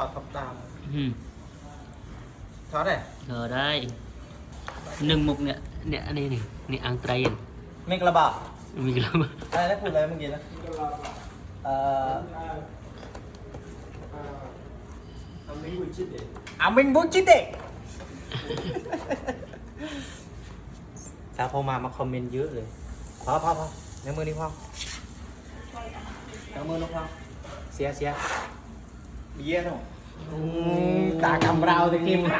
อดตับตาม ทอดได้ ได้หนึ่งมุกเนี่ยอันนี้นี่อังไตรน เมกระบะ มีกระมา อะไรนะพูดอะไรเมื่อกี้นะอามิงบุจิเตะสาวพอมาคอมเมนต์เยอะเลยพอในมือนี้พอในมือน้องพอเสียเบี้ยหนูตากำเราตะกี้มัน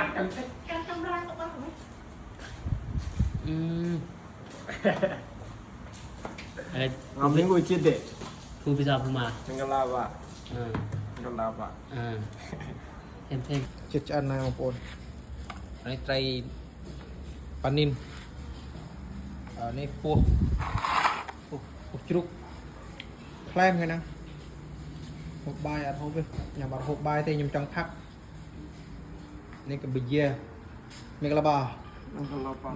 Amin gue cede. ผู้พิจารณา Tinggal lava. Tinggal lava. เห็น จุดอันนายของปูนอันนี้ไตรปานินอันนี้ปูจุกแคลมไงนะ6 ใบอัดหกเลยอย่าบัด6 ใบแต่ยังจังพักนี่ก็เบียร์มีกระบา Tinggal lava.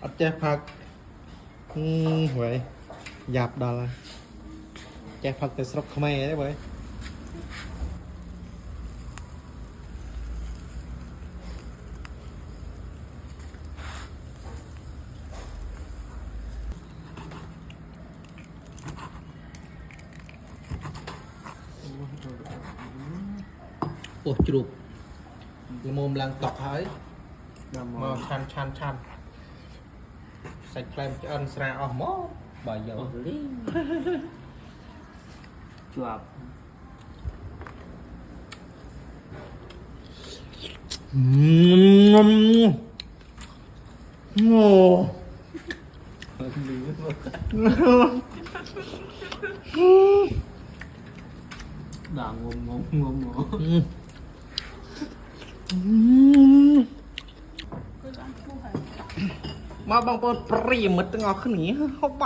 อัดเจ็บพักหวยหยาบดอลลาร์เจ็บพักแต่สลบขมายได้ไหมโอ้จุกละมุมลังตอกหายมาชันใส่แคลมจะอันสระออกหม้อบ่อยเยอะ จวบ โง่ ด่างงมาบางปนปรีมมันตึงออกขึ้นนี้6 ใบ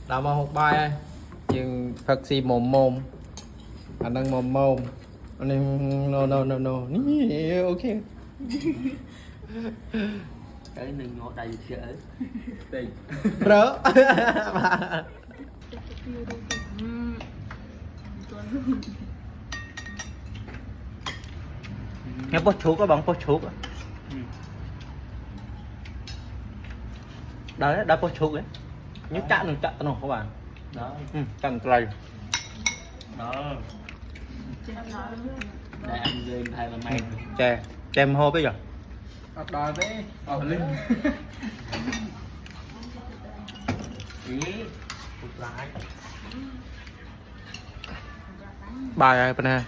ดาวมา6 ใบยังผักซีหมมอันนั้นหมมอันนี้ no นี่โอเค cái này ngọt đầy sữa Đây. เรอ nghe bó chuột các bạn bó chuột đấy đã bó chuột đấy nhớ chặn đừng chặn nó các bạn đó chặn cây đó để ăn game thay là mày chè hô bây giờ Đòi đấy. Linh. ý cục lại bài này bên này